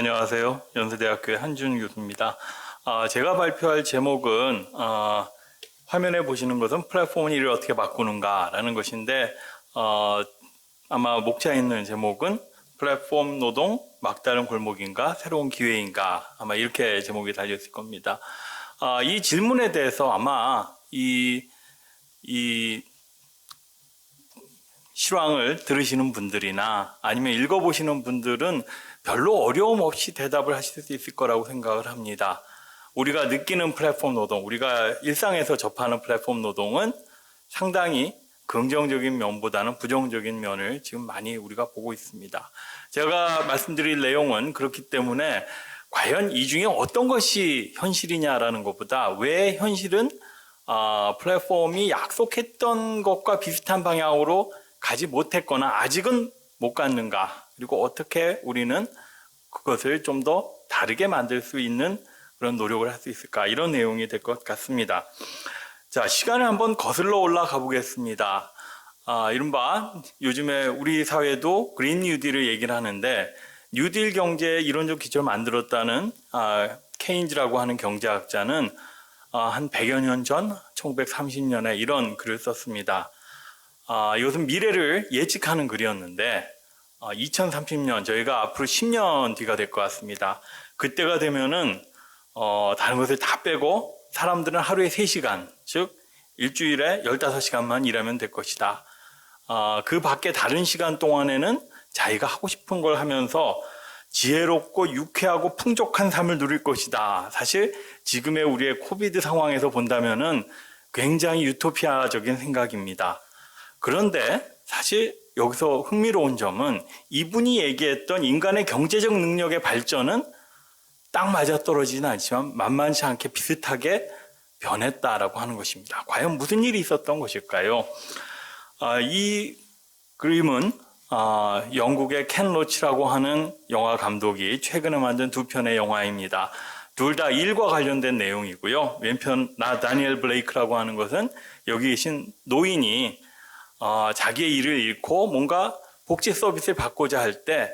안녕하세요. 연세대학교의 한준 교수입니다. 제가 발표할 제목은 화면에 보시는 것은 플랫폼 일을 어떻게 바꾸는가라는 것인데 아마 목차에 있는 제목은 플랫폼 노동 막다른 골목인가 새로운 기회인가 아마 이렇게 제목이 달렸을 겁니다. 이 질문에 대해서 아마 이 실황을 들으시는 분들이나 아니면 읽어보시는 분들은 별로 어려움 없이 대답을 하실 수 있을 거라고 생각을 합니다. 우리가 느끼는 플랫폼 노동, 우리가 일상에서 접하는 플랫폼 노동은 상당히 긍정적인 면보다는 부정적인 면을 지금 많이 우리가 보고 있습니다. 제가 말씀드릴 내용은 그렇기 때문에 과연 이 중에 어떤 것이 현실이냐라는 것보다 왜 현실은 플랫폼이 약속했던 것과 비슷한 방향으로 가지 못했거나 아직은 못 갔는가, 그리고 어떻게 우리는 그것을 좀 더 다르게 만들 수 있는 그런 노력을 할 수 있을까, 이런 내용이 될 것 같습니다. 자, 시간을 한번 거슬러 올라가 보겠습니다. 이른바 요즘에 우리 사회도 그린 뉴딜을 얘기를 하는데, 뉴딜 경제의 이론적 기초를 만들었다는 케인즈라고 하는 경제학자는 한 100여 년 전 1930년에 이런 글을 썼습니다. 이것은 미래를 예측하는 글이었는데 2030년, 저희가 앞으로 10년 뒤가 될 것 같습니다. 그때가 되면은 다른 것을 다 빼고 사람들은 하루에 3시간, 즉 일주일에 15시간만 일하면 될 것이다. 그 밖에 다른 시간 동안에는 자기가 하고 싶은 걸 하면서 지혜롭고 유쾌하고 풍족한 삶을 누릴 것이다. 사실 지금의 우리의 코비드 상황에서 본다면은 굉장히 유토피아적인 생각입니다. 그런데 사실 여기서 흥미로운 점은 이분이 얘기했던 인간의 경제적 능력의 발전은 딱 맞아떨어지지는 않지만 만만치 않게 비슷하게 변했다라고 하는 것입니다. 과연 무슨 일이 있었던 것일까요? 이 그림은 영국의 켄 로치라고 하는 영화 감독이 최근에 만든 2편의 영화입니다. 둘 다 일과 관련된 내용이고요. 왼편 다니엘 블레이크라고 하는 것은 여기 계신 노인이 자기의 일을 잃고 뭔가 복지 서비스를 받고자 할 때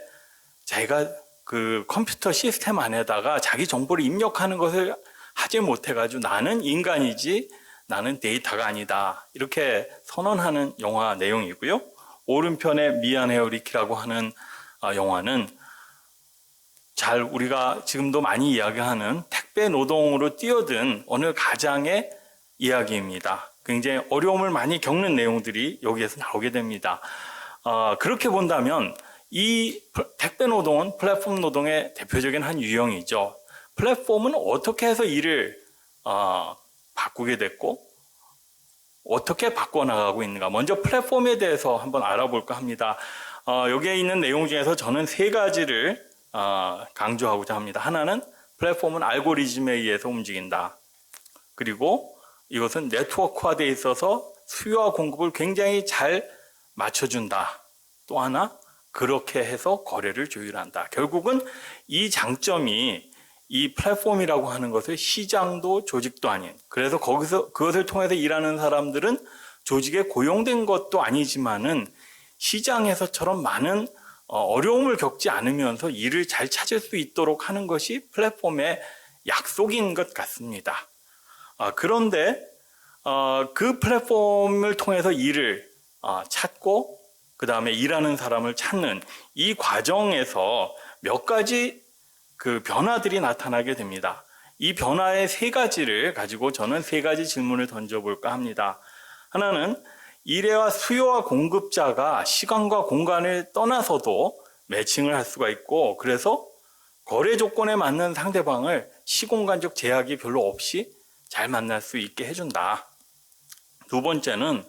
자기가 그 컴퓨터 시스템 안에다가 자기 정보를 입력하는 것을 하지 못해가지고 나는 인간이지 나는 데이터가 아니다, 이렇게 선언하는 영화 내용이고요. 오른편에 미안해요 리키라고 하는 영화는 잘 우리가 지금도 많이 이야기하는 택배 노동으로 뛰어든 어느 가장의 이야기입니다. 굉장히 어려움을 많이 겪는 내용들이 여기에서 나오게 됩니다. 그렇게 본다면 이 택배 노동은 플랫폼 노동의 대표적인 한 유형이죠. 플랫폼은 어떻게 해서 일을 바꾸게 됐고 어떻게 바꿔나가고 있는가. 먼저 플랫폼에 대해서 한번 알아볼까 합니다. 여기에 있는 내용 중에서 저는 3가지를 강조하고자 합니다. 하나는 플랫폼은 알고리즘에 의해서 움직인다. 그리고 이것은 네트워크화되어 있어서 수요와 공급을 굉장히 잘 맞춰준다. 또 하나, 그렇게 해서 거래를 조율한다. 결국은 이 장점이 이 플랫폼이라고 하는 것을 시장도 조직도 아닌, 그래서 거기서 그것을 통해서 일하는 사람들은 조직에 고용된 것도 아니지만은 시장에서처럼 많은 어려움을 겪지 않으면서 일을 잘 찾을 수 있도록 하는 것이 플랫폼의 약속인 것 같습니다. 그런데 그 플랫폼을 통해서 일을 찾고 그 다음에 일하는 사람을 찾는 이 과정에서 몇 가지 그 변화들이 나타나게 됩니다. 이 변화의 3가지를 가지고 저는 3가지 질문을 던져볼까 합니다. 하나는 일회와 수요와 공급자가 시간과 공간을 떠나서도 매칭을 할 수가 있고, 그래서 거래 조건에 맞는 상대방을 시공간적 제약이 별로 없이 잘 만날 수 있게 해준다. 2번째는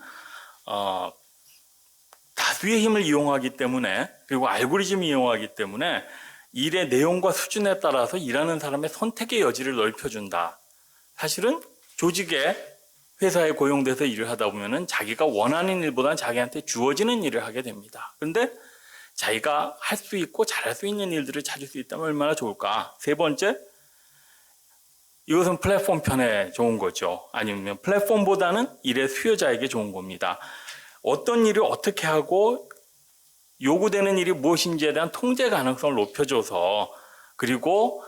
다수의 힘을 이용하기 때문에, 그리고 알고리즘을 이용하기 때문에 일의 내용과 수준에 따라서 일하는 사람의 선택의 여지를 넓혀준다. 사실은 조직에 회사에 고용돼서 일을 하다 보면은 자기가 원하는 일보다는 자기한테 주어지는 일을 하게 됩니다. 그런데 자기가 할 수 있고 잘할 수 있는 일들을 찾을 수 있다면 얼마나 좋을까. 3번째, 이것은 플랫폼 편에 좋은 거죠. 아니면 플랫폼보다는 일의 수요자에게 좋은 겁니다. 어떤 일을 어떻게 하고 요구되는 일이 무엇인지에 대한 통제 가능성을 높여줘서 그리고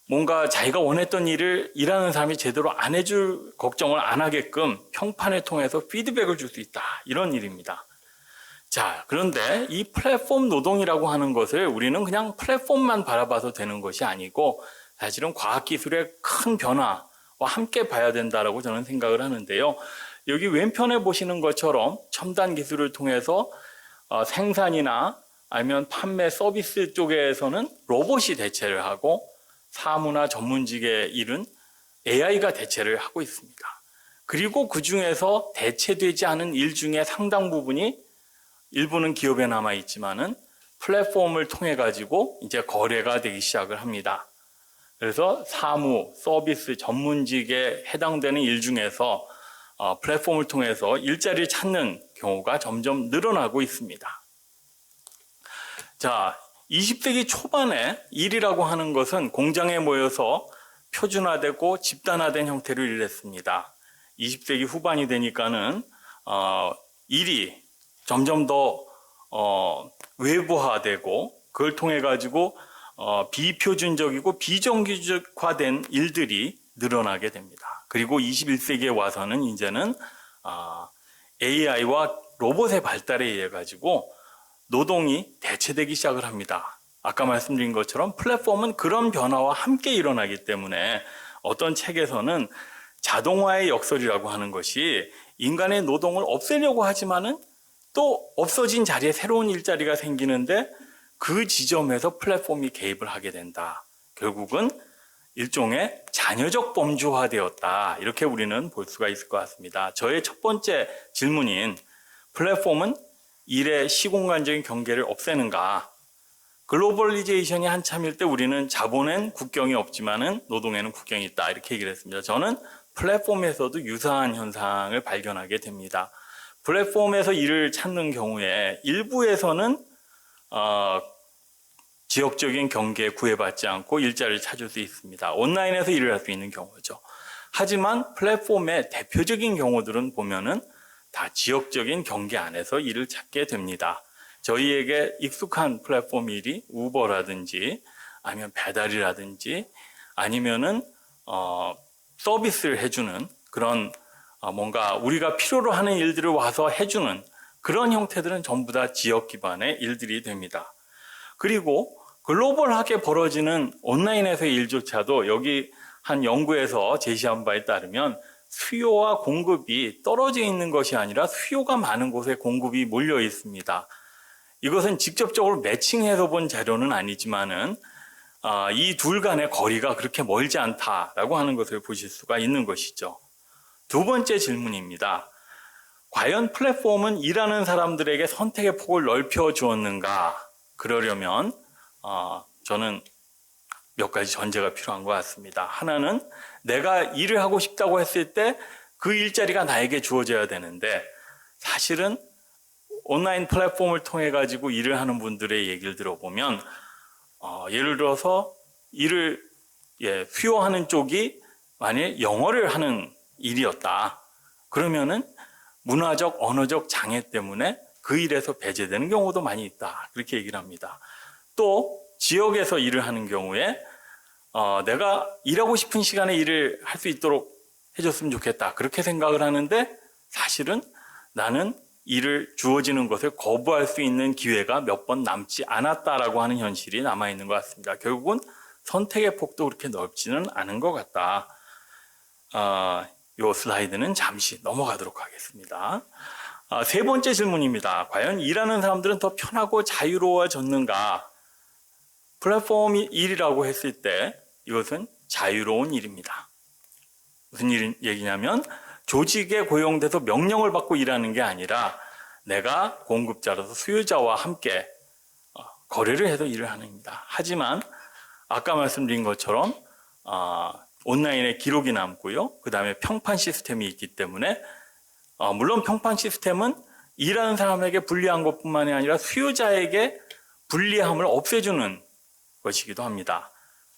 뭔가 자기가 원했던 일을 일하는 사람이 제대로 안 해줄 걱정을 안 하게끔 평판을 통해서 피드백을 줄 수 있다. 이런 일입니다. 자, 그런데 이 플랫폼 노동이라고 하는 것을 우리는 그냥 플랫폼만 바라봐도 되는 것이 아니고 사실은 과학기술의 큰 변화와 함께 봐야 된다라고 저는 생각을 하는데요. 여기 왼편에 보시는 것처럼 첨단 기술을 통해서 생산이나 아니면 판매 서비스 쪽에서는 로봇이 대체를 하고 사무나 전문직의 일은 AI가 대체를 하고 있습니다. 그리고 그 중에서 대체되지 않은 일 중에 상당 부분이 일부는 기업에 남아 있지만은 플랫폼을 통해 가지고 이제 거래가 되기 시작을 합니다. 그래서 사무, 서비스, 전문직에 해당되는 일 중에서 플랫폼을 통해서 일자리를 찾는 경우가 점점 늘어나고 있습니다. 자, 20세기 초반에 일이라고 하는 것은 공장에 모여서 표준화되고 집단화된 형태로 일했습니다. 20세기 후반이 되니까는 일이 점점 더 외부화되고 그걸 통해 가지고 비표준적이고 비정규직화된 일들이 늘어나게 됩니다. 그리고 21세기에 와서는 이제는 AI와 로봇의 발달에 의해 가지고 노동이 대체되기 시작을 합니다. 아까 말씀드린 것처럼 플랫폼은 그런 변화와 함께 일어나기 때문에 어떤 책에서는 자동화의 역설이라고 하는 것이 인간의 노동을 없애려고 하지만은 또 없어진 자리에 새로운 일자리가 생기는데 그 지점에서 플랫폼이 개입을 하게 된다. 결국은 일종의 자녀적 범주화되었다. 이렇게 우리는 볼 수가 있을 것 같습니다. 저의 첫 번째 질문인 플랫폼은 일의 시공간적인 경계를 없애는가? 글로벌리제이션이 한참일 때 우리는 자본엔 국경이 없지만은 노동에는 국경이 있다. 이렇게 얘기를 했습니다. 저는 플랫폼에서도 유사한 현상을 발견하게 됩니다. 플랫폼에서 일을 찾는 경우에 일부에서는 지역적인 경계에 구애받지 않고 일자리를 찾을 수 있습니다. 온라인에서 일을 할 수 있는 경우죠. 하지만 플랫폼의 대표적인 경우들은 보면은 다 지역적인 경계 안에서 일을 찾게 됩니다. 저희에게 익숙한 플랫폼 일이 우버라든지 아니면 배달이라든지 아니면은 서비스를 해주는 그런 뭔가 우리가 필요로 하는 일들을 와서 해주는 그런 형태들은 전부 다 지역 기반의 일들이 됩니다. 그리고 글로벌하게 벌어지는 온라인에서의 일조차도 여기 한 연구에서 제시한 바에 따르면 수요와 공급이 떨어져 있는 것이 아니라 수요가 많은 곳에 공급이 몰려 있습니다. 이것은 직접적으로 매칭해서 본 자료는 아니지만은 이 둘 간의 거리가 그렇게 멀지 않다라고 하는 것을 보실 수가 있는 것이죠. 두 번째 질문입니다. 과연 플랫폼은 일하는 사람들에게 선택의 폭을 넓혀 주었는가? 그러려면 저는 몇 가지 전제가 필요한 것 같습니다. 하나는 내가 일을 하고 싶다고 했을 때 그 일자리가 나에게 주어져야 되는데 사실은 온라인 플랫폼을 통해 가지고 일을 하는 분들의 얘기를 들어보면 예를 들어서 일을 수요하는 쪽이 만약에 영어를 하는 일이었다. 그러면은 문화적, 언어적 장애 때문에 그 일에서 배제되는 경우도 많이 있다. 그렇게 얘기를 합니다. 또 지역에서 일을 하는 경우에 내가 일하고 싶은 시간에 일을 할 수 있도록 해줬으면 좋겠다. 그렇게 생각을 하는데 사실은 나는 일을 주어지는 것을 거부할 수 있는 기회가 몇 번 남지 않았다라고 하는 현실이 남아있는 것 같습니다. 결국은 선택의 폭도 그렇게 넓지는 않은 것 같다. 이 슬라이드는 잠시 넘어가도록 하겠습니다. 세 번째 질문입니다. 과연 일하는 사람들은 더 편하고 자유로워졌는가? 플랫폼 일이라고 했을 때 이것은 자유로운 일입니다. 무슨 얘기냐면 조직에 고용돼서 명령을 받고 일하는 게 아니라 내가 공급자로서 수요자와 함께 거래를 해서 일을 하는 겁니다. 하지만 아까 말씀드린 것처럼 온라인에 기록이 남고요. 그 다음에 평판 시스템이 있기 때문에 물론 평판 시스템은 일하는 사람에게 불리한 것뿐만이 아니라 수요자에게 불리함을 없애주는 것이기도 합니다.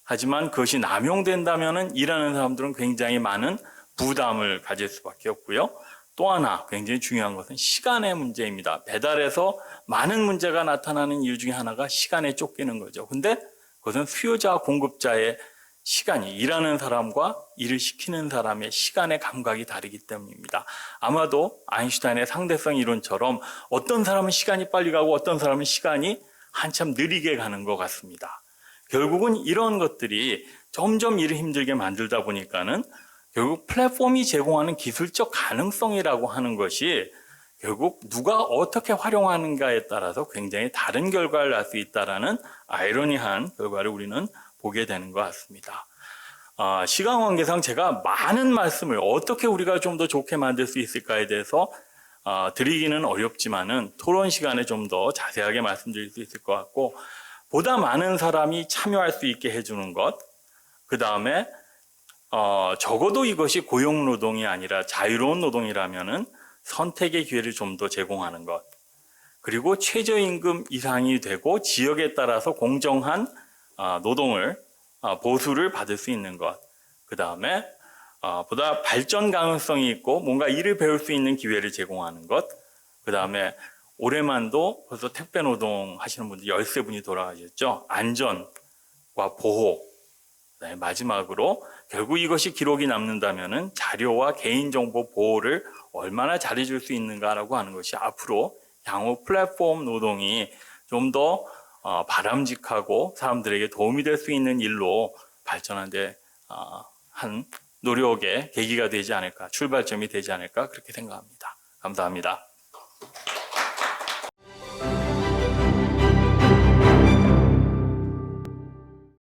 하지만 그것이 남용된다면 일하는 사람들은 굉장히 많은 부담을 가질 수밖에 없고요. 또 하나 굉장히 중요한 것은 시간의 문제입니다. 배달에서 많은 문제가 나타나는 이유 중에 하나가 시간에 쫓기는 거죠. 근데 그것은 수요자와 공급자의 시간이, 일하는 사람과 일을 시키는 사람의 시간의 감각이 다르기 때문입니다. 아마도 아인슈타인의 상대성 이론처럼 어떤 사람은 시간이 빨리 가고 어떤 사람은 시간이 한참 느리게 가는 것 같습니다. 결국은 이런 것들이 점점 일을 힘들게 만들다 보니까는 결국 플랫폼이 제공하는 기술적 가능성이라고 하는 것이 결국 누가 어떻게 활용하는가에 따라서 굉장히 다른 결과를 낳을 수 있다는 아이러니한 결과를 우리는 보게 되는 것 같습니다. 시간 관계상 제가 많은 말씀을 어떻게 우리가 좀 더 좋게 만들 수 있을까에 대해서 드리기는 어렵지만은 토론 시간에 좀 더 자세하게 말씀드릴 수 있을 것 같고, 보다 많은 사람이 참여할 수 있게 해주는 것, 그 다음에 적어도 이것이 고용노동이 아니라 자유로운 노동이라면은 선택의 기회를 좀 더 제공하는 것, 그리고 최저임금 이상이 되고 지역에 따라서 공정한 노동을 보수를 받을 수 있는 것, 그 다음에 보다 발전 가능성이 있고 뭔가 일을 배울 수 있는 기회를 제공하는 것, 그 다음에 올해만도 벌써 택배 노동 하시는 분들 13분이 돌아가셨죠. 안전과 보호, 그다음에 마지막으로 결국 이것이 기록이 남는다면은 자료와 개인정보 보호를 얼마나 잘해줄 수 있는가라고 하는 것이 앞으로 향후 플랫폼 노동이 좀 더 바람직하고 사람들에게 도움이 될 수 있는 일로 발전하는 데 한 노력의 계기가 되지 않을까, 출발점이 되지 않을까 그렇게 생각합니다. 감사합니다.